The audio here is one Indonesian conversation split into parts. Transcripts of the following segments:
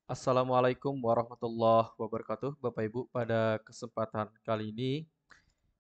Assalamualaikum warahmatullahi wabarakatuh, Bapak Ibu. Pada kesempatan kali ini,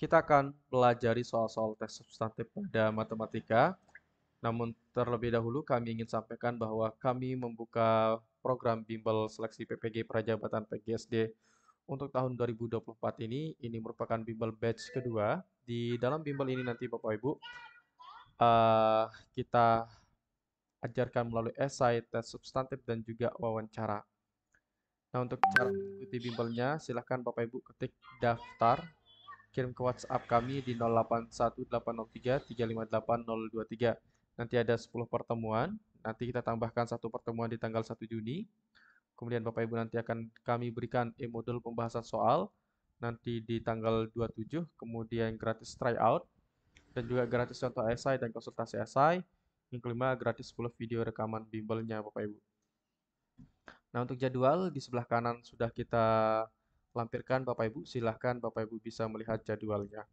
kita akan pelajari soal-soal tes substantif pada matematika. Namun terlebih dahulu kami ingin sampaikan bahwa kami membuka program bimbel seleksi PPG Prajabatan PGSD untuk tahun 2024 ini. Ini merupakan bimbel batch kedua. Di dalam bimbel ini nanti Bapak Ibu, eh, kita ajarkan melalui esai, tes substantif, dan juga wawancara. Nah, untuk cara mengikuti bimbelnya, silahkan Bapak Ibu ketik daftar, kirim ke WhatsApp kami di 081803358023. Nanti ada 10 pertemuan, nanti kita tambahkan satu pertemuan di tanggal 1 Juni. Kemudian Bapak Ibu nanti akan kami berikan e-modul pembahasan soal, nanti di tanggal 27, kemudian gratis tryout, dan juga gratis contoh esai dan konsultasi esai. Yang kelima, gratis 10 video rekaman bimbelnya Bapak Ibu. Nah, untuk jadwal di sebelah kanan sudah kita lampirkan Bapak Ibu. Silahkan Bapak Ibu bisa melihat jadwalnya.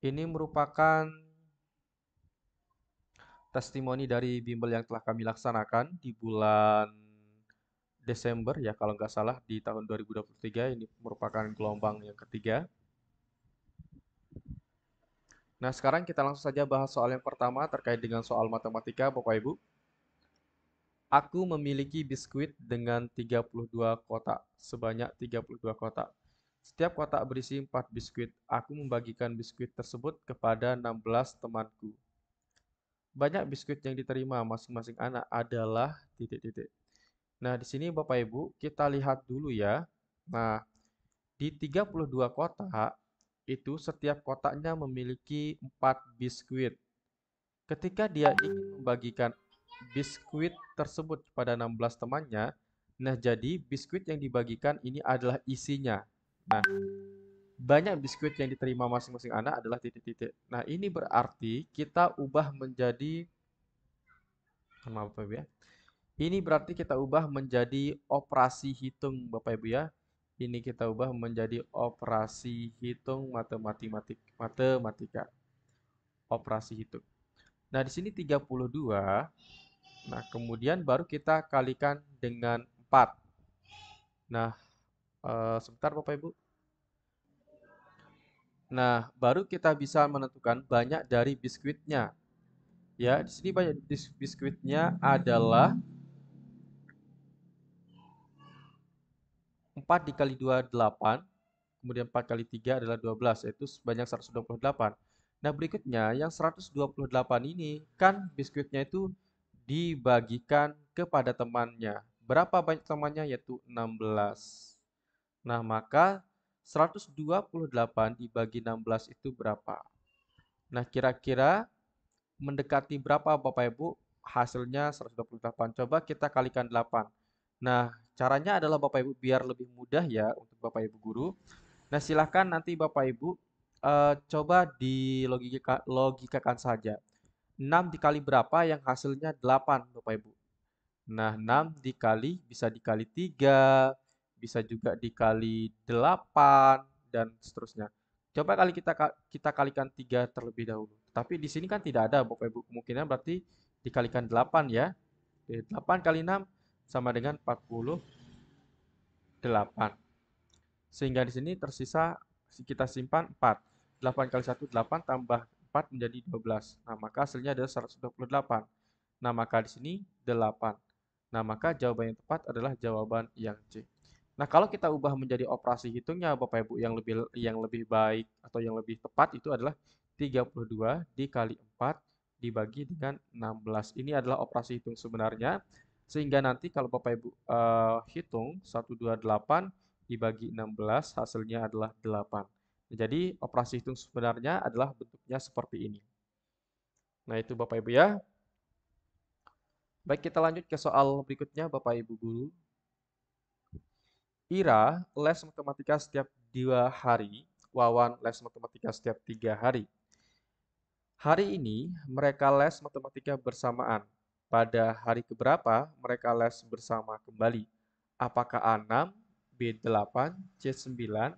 Ini merupakan testimoni dari bimbel yang telah kami laksanakan di bulan Desember ya kalau nggak salah di tahun 2023. Ini merupakan gelombang yang ketiga. Nah, sekarang kita langsung saja bahas soal yang pertama terkait dengan soal matematika Bapak Ibu. Aku memiliki biskuit dengan 32 kotak, sebanyak 32 kotak. Setiap kotak berisi 4 biskuit. Aku membagikan biskuit tersebut kepada 16 temanku. Banyak biskuit yang diterima masing-masing anak adalah titik-titik. Nah, di sini Bapak Ibu, kita lihat dulu ya. Nah, di 32 kotak, itu setiap kotaknya memiliki 4 biskuit. Ketika dia ingin membagikan biskuit tersebut kepada 16 temannya, nah jadi biskuit yang dibagikan ini adalah isinya. Nah, banyak biskuit yang diterima masing-masing anak adalah titik-titik. Nah, ini berarti kita ubah menjadi, maaf Bapak Ibu ya. Ini berarti kita ubah menjadi operasi hitung Bapak Ibu ya. Ini kita ubah menjadi operasi hitung matematika. Operasi hitung. Nah, di sini 32. Nah, kemudian baru kita kalikan dengan 4. Nah, sebentar Bapak Ibu. Nah, baru kita bisa menentukan banyak dari biskuitnya. Ya, di sini banyak biskuitnya adalah 4 dikali 2 8, kemudian 4 kali 3 adalah 12, yaitu sebanyak 128. Nah, berikutnya yang 128 ini kan biskuitnya itu dibagikan kepada temannya. Berapa banyak temannya? Yaitu 16. Nah, maka 128 dibagi 16 itu berapa? Nah, kira-kira mendekati berapa Bapak Ibu? Hasilnya 128. Coba kita kalikan 8. Nah, caranya adalah Bapak Ibu biar lebih mudah ya untuk Bapak Ibu guru. Nah, silahkan nanti Bapak Ibu coba logikakan saja. 6 dikali berapa yang hasilnya 8 Bapak Ibu? Nah, 6 dikali bisa dikali 3, bisa juga dikali 8 dan seterusnya. Coba kali kita kalikan 3 terlebih dahulu. Tapi di sini kan tidak ada Bapak Ibu. Kemungkinan berarti dikalikan 8 ya. Oke, 8 kali 6 sama dengan 48. Sehingga di sini tersisa kita simpan 4. 8 kali 1 8 tambah 4 menjadi 12. Nah, maka hasilnya adalah 128. Nah, maka di sini 8. Nah, maka jawaban yang tepat adalah jawaban yang C. Nah, kalau kita ubah menjadi operasi hitungnya Bapak Ibu yang lebih baik atau yang lebih tepat itu adalah 32 dikali 4 dibagi dengan 16. Ini adalah operasi hitung sebenarnya. Sehingga nanti kalau Bapak Ibu hitung 128 dibagi 16 hasilnya adalah 8. Jadi operasi hitung sebenarnya adalah bentuknya seperti ini. Nah, itu Bapak Ibu ya. Baik, kita lanjut ke soal berikutnya Bapak Ibu guru. Ira les matematika setiap 2 hari, Wawan les matematika setiap 3 hari. Hari ini mereka les matematika bersamaan. Pada hari keberapa mereka les bersama kembali? Apakah A6, B8, C9,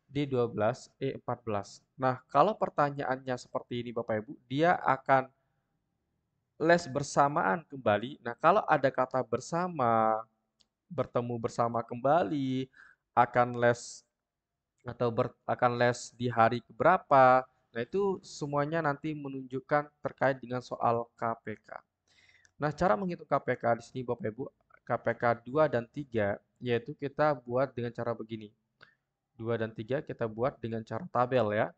D12, E14? Nah, kalau pertanyaannya seperti ini Bapak Ibu, dia akan les bersamaan kembali. Nah, kalau ada kata bersama, bertemu bersama kembali, akan les akan les di hari keberapa. Nah, itu semuanya nanti menunjukkan terkait dengan soal KPK. Nah, cara menghitung KPK di sini Bapak Ibu, KPK 2 dan 3 yaitu kita buat dengan cara begini. 2 dan 3 kita buat dengan cara tabel ya.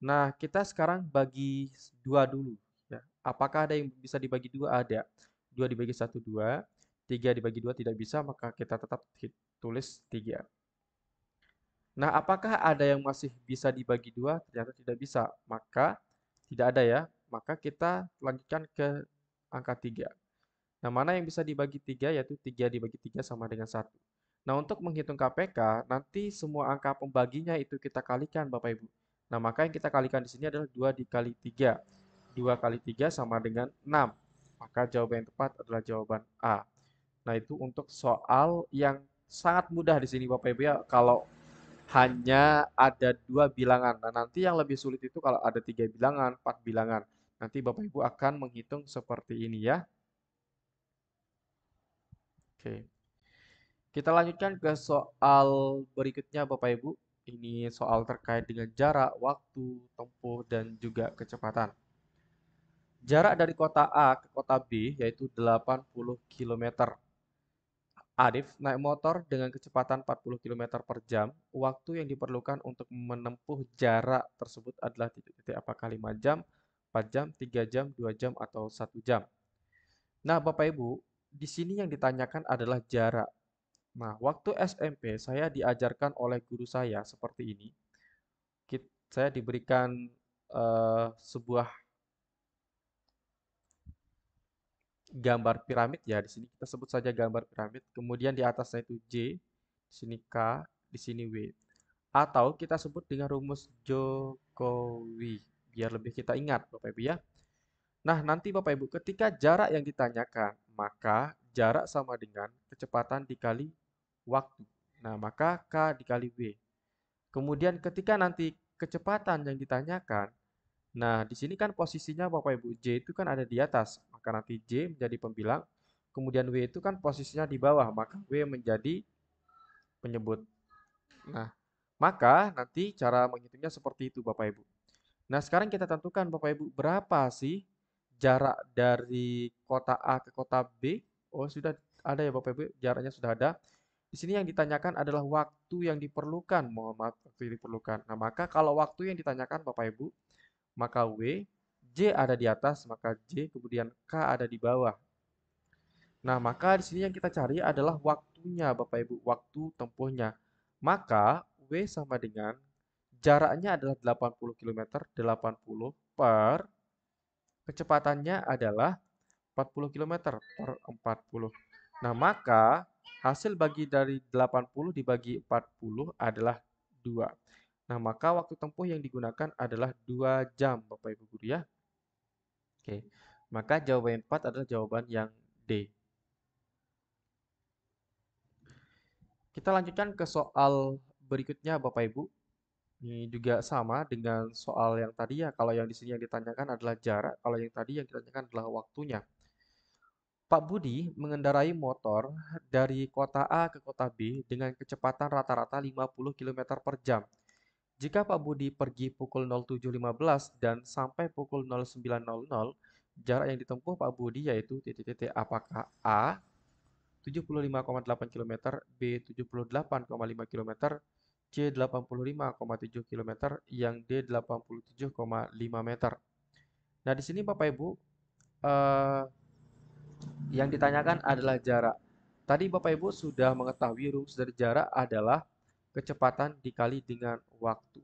Nah, kita sekarang bagi 2 dulu ya. Apakah ada yang bisa dibagi 2? Ada. 2 dibagi 1 2, 3 dibagi 2 tidak bisa, maka kita tetap tulis 3. Nah, apakah ada yang masih bisa dibagi 2? Ternyata tidak bisa. Maka tidak ada ya. Maka kita lanjutkan ke angka 3. Nah, mana yang bisa dibagi 3 yaitu 3 dibagi 3 sama dengan 1. Nah, untuk menghitung KPK, nanti semua angka pembaginya itu kita kalikan Bapak Ibu. Nah, maka yang kita kalikan di sini adalah 2 dikali 3. 2 kali 3 sama dengan 6. Maka jawaban yang tepat adalah jawaban A. Nah, itu untuk soal yang sangat mudah di sini Bapak Ibu ya. Kalau hanya ada 2 bilangan. Nah, nanti yang lebih sulit itu kalau ada 3 bilangan, 4 bilangan. Nanti Bapak Ibu akan menghitung seperti ini ya. Oke. Kita lanjutkan ke soal berikutnya Bapak Ibu. Ini soal terkait dengan jarak, waktu, tempuh, dan juga kecepatan. Jarak dari kota A ke kota B yaitu 80 km. Arif naik motor dengan kecepatan 40 km per jam. Waktu yang diperlukan untuk menempuh jarak tersebut adalah titik-titik apakah 5 jam, 4 jam, 3 jam, 2 jam, atau 1 jam. Nah, Bapak Ibu, di sini yang ditanyakan adalah jarak. Nah, waktu SMP saya diajarkan oleh guru saya seperti ini. Saya diberikan sebuah gambar piramid ya. Di sini kita sebut saja gambar piramid. Kemudian di atasnya itu J, di sini K, di sini W. Atau kita sebut dengan rumus Jokowi. Biar lebih kita ingat Bapak Ibu ya. Nah, nanti Bapak Ibu ketika jarak yang ditanyakan, maka jarak sama dengan kecepatan dikali waktu. Nah, maka K dikali W. Kemudian ketika nanti kecepatan yang ditanyakan, nah di sini kan posisinya Bapak Ibu J itu kan ada di atas, maka nanti J menjadi pembilang, kemudian W itu kan posisinya di bawah, maka W menjadi penyebut. Nah, maka nanti cara menghitungnya seperti itu Bapak Ibu. Nah, sekarang kita tentukan Bapak Ibu berapa sih jarak dari kota A ke kota B? Oh, sudah ada ya Bapak Ibu, jaraknya sudah ada. Di sini yang ditanyakan adalah waktu yang diperlukan. Mohon maaf, waktu yang diperlukan. Nah, maka kalau waktu yang ditanyakan Bapak Ibu, maka W, J ada di atas, maka J, kemudian K ada di bawah. Nah, maka di sini yang kita cari adalah waktunya Bapak Ibu, waktu tempuhnya. Maka W sama dengan jaraknya adalah 80 km, 80 per kecepatannya adalah 40 km per 40. Nah, maka hasil bagi dari 80 dibagi 40 adalah 2. Nah, maka waktu tempuh yang digunakan adalah 2 jam, Bapak Ibu Guru ya. Oke, maka jawaban yang tepat adalah jawaban yang D. Kita lanjutkan ke soal berikutnya, Bapak Ibu. Ini juga sama dengan soal yang tadi ya. Kalau yang di sini yang ditanyakan adalah jarak, kalau yang tadi yang ditanyakan adalah waktunya. Pak Budi mengendarai motor dari kota A ke kota B dengan kecepatan rata-rata 50 km per jam. Jika Pak Budi pergi pukul 07.15 dan sampai pukul 09.00, jarak yang ditempuh Pak Budi yaitu titik-titik apakah A 75,8 km, B 78,5 km, C 85,7 km, yang D 87,5 meter. Nah, di sini Bapak Ibu eh, yang ditanyakan adalah jarak. Tadi Bapak Ibu sudah mengetahui rumus dari jarak adalah kecepatan dikali dengan waktu.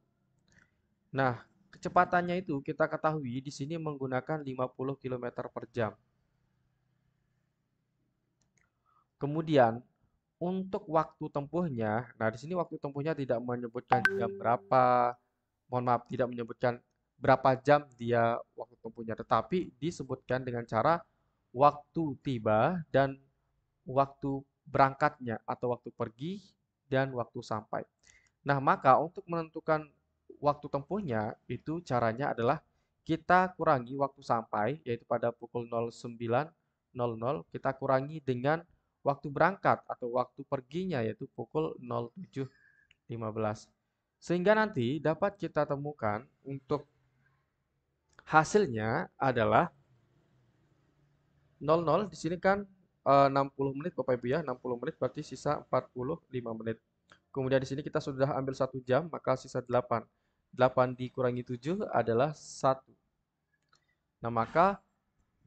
Nah, kecepatannya itu kita ketahui di sini menggunakan 50 km per jam. Kemudian untuk waktu tempuhnya, nah di sini waktu tempuhnya tidak menyebutkan jam berapa, mohon maaf, tidak menyebutkan berapa jam dia waktu tempuhnya, tetapi disebutkan dengan cara waktu tiba dan waktu berangkatnya atau waktu pergi dan waktu sampai. Nah, maka untuk menentukan waktu tempuhnya itu caranya adalah kita kurangi waktu sampai yaitu pada pukul 09.00 kita kurangi dengan waktu berangkat atau waktu perginya yaitu pukul 07.15. Sehingga nanti dapat kita temukan untuk hasilnya adalah 00 di sini kan 60 menit Bapak Ibu ya, 60 menit berarti sisa 45 menit. Kemudian di sini kita sudah ambil 1 jam, maka sisa 8. 8 dikurangi 7 adalah 1. Nah, maka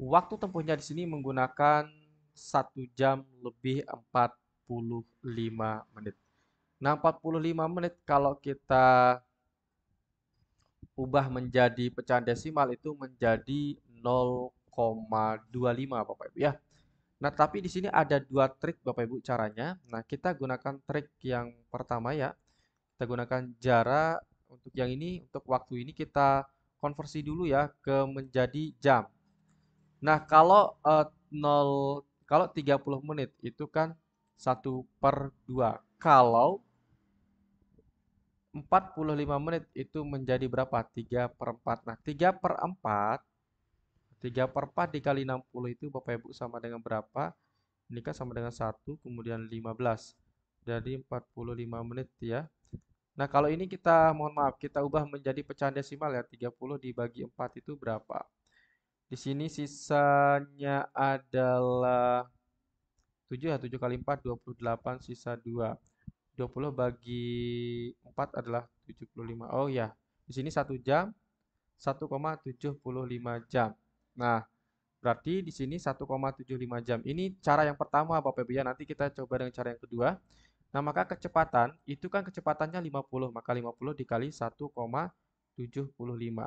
waktu tempuhnya di sini menggunakan 1 jam lebih 45 menit. Nah, 45 menit kalau kita ubah menjadi pecahan desimal itu menjadi 0,25 Bapak Ibu ya. Nah, tapi di sini ada dua trik Bapak Ibu caranya. Nah, kita gunakan trik yang pertama ya. Kita gunakan jarak untuk yang ini, untuk waktu ini kita konversi dulu ya ke menjadi jam. Nah, kalau 30 menit itu kan 1/2. Kalau 45 menit itu menjadi berapa? 3/4. Nah, 3/4 dikali 60 itu Bapak Ibu sama dengan berapa? Ini kan sama dengan 1, kemudian 15. Jadi 45 menit ya. Nah, kalau ini kita, mohon maaf, kita ubah menjadi pecahan desimal ya. 30 dibagi 4 itu berapa? Di sini sisanya adalah 7 ya. 7 kali 4, 28, sisa 2. 20 bagi 4 adalah 75. Oh ya, di sini 1 jam, 1,75 jam. Nah, berarti di sini 1,75 jam. Ini cara yang pertama Bapak Ibu ya. Nanti kita coba dengan cara yang kedua. Nah, maka kecepatan itu kan kecepatannya 50, maka 50 dikali 1,75.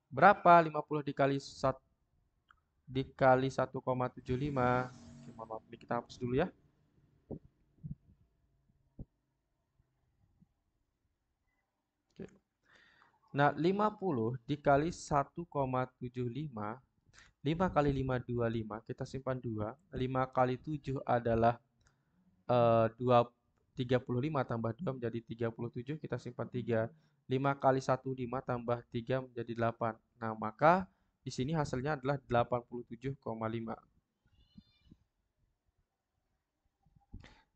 Berapa 50 dikali 1,75? Oke, mohon maaf, ini kita hapus dulu ya. Oke. Nah, 50 dikali 1,75, 5 kali 5 25, kita simpan 2. 5 kali 7 adalah 35 tambah 2 menjadi 37, kita simpan 3. 5 kali 1 5 tambah 3 menjadi 8. Nah, maka di sini hasilnya adalah 87,5.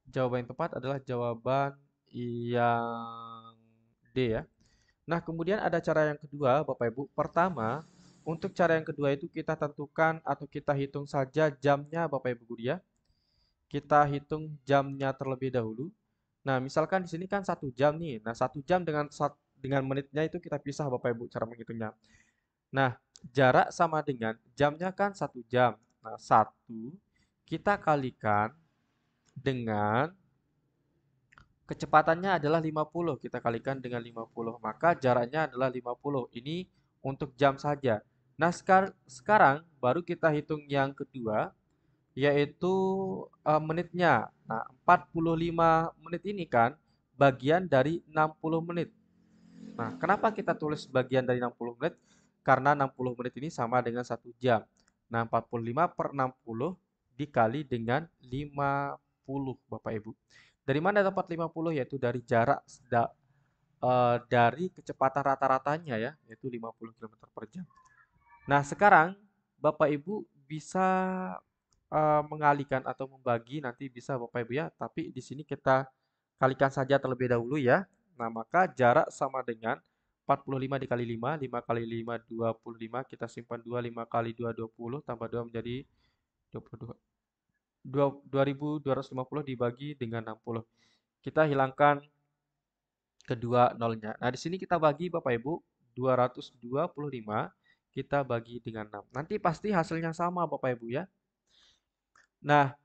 Jawaban yang tepat adalah jawaban yang D ya. Nah, kemudian ada cara yang kedua, Bapak Ibu. Pertama, untuk cara yang kedua itu kita tentukan atau kita hitung saja jamnya Bapak Ibu Guru ya. Kita hitung jamnya terlebih dahulu. Nah, misalkan di sini kan 1 jam nih. Nah, 1 jam dengan menitnya itu kita pisah Bapak Ibu cara menghitungnya. Nah, jarak sama dengan jamnya kan 1 jam. Nah, 1 kita kalikan dengan kecepatannya adalah 50. Kita kalikan dengan 50. Maka jaraknya adalah 50. Ini untuk jam saja. Nah, sekarang baru kita hitung yang kedua, yaitu menitnya. Nah, 45 menit ini kan bagian dari 60 menit. Nah, kenapa kita tulis bagian dari 60 menit? Karena 60 menit ini sama dengan 1 jam. Nah, 45 per 60 dikali dengan 50 Bapak Ibu. Dari mana dapat 50? Yaitu dari jarak dari kecepatan rata-ratanya ya, yaitu 50 km per jam. Nah, sekarang Bapak Ibu bisa mengalihkan atau membagi nanti bisa Bapak Ibu ya, tapi di sini kita kalikan saja terlebih dahulu ya. Nah, maka jarak sama dengan 45 dikali 5, 5 kali 5 25, kita simpan 2, 5 kali 2 20, tambah 2 menjadi 22. 2250 dibagi dengan 60. Kita hilangkan kedua nolnya. Nah, di sini kita bagi Bapak Ibu 225 kita bagi dengan 6. Nanti pasti hasilnya sama Bapak Ibu ya. Nah,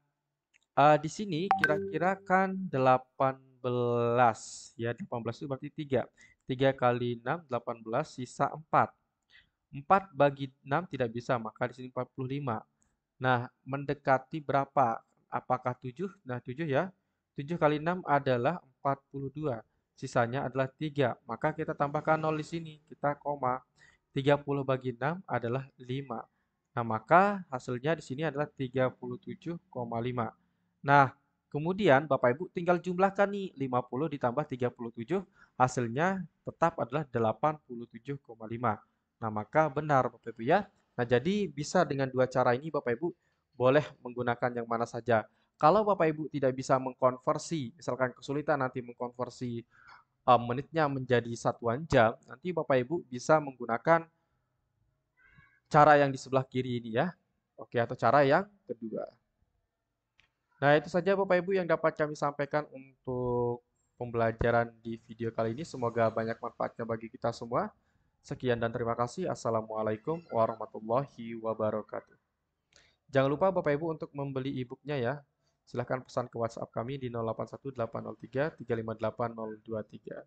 di sini kira-kira kan 18 ya, 18 itu berarti 3. 3 kali 6 18, sisa 4. 4 bagi 6 tidak bisa, maka di sini 45. Nah, mendekati berapa? Apakah 7? Nah, 7 ya. 7 kali 6 adalah 42. Sisanya adalah 3. Maka kita tambahkan 0 di sini. Kita koma. 30 bagi 6 adalah 5. Nah, maka hasilnya di sini adalah 37,5. Nah, kemudian Bapak Ibu tinggal jumlahkan nih 50 ditambah 37, hasilnya tetap adalah 87,5. Nah, maka benar Bapak Ibu ya. Nah, jadi bisa dengan dua cara ini Bapak Ibu boleh menggunakan yang mana saja. Kalau Bapak Ibu tidak bisa mengkonversi, misalkan kesulitan nanti mengkonversi menitnya menjadi satuan jam, nanti Bapak Ibu bisa menggunakan cara yang di sebelah kiri ini ya. Oke, atau cara yang kedua. Nah, itu saja Bapak Ibu yang dapat kami sampaikan untuk pembelajaran di video kali ini. Semoga banyak manfaatnya bagi kita semua. Sekian dan terima kasih. Assalamualaikum warahmatullahi wabarakatuh. Jangan lupa Bapak Ibu untuk membeli e-booknya ya. Silahkan pesan ke WhatsApp kami di 081803 358 023.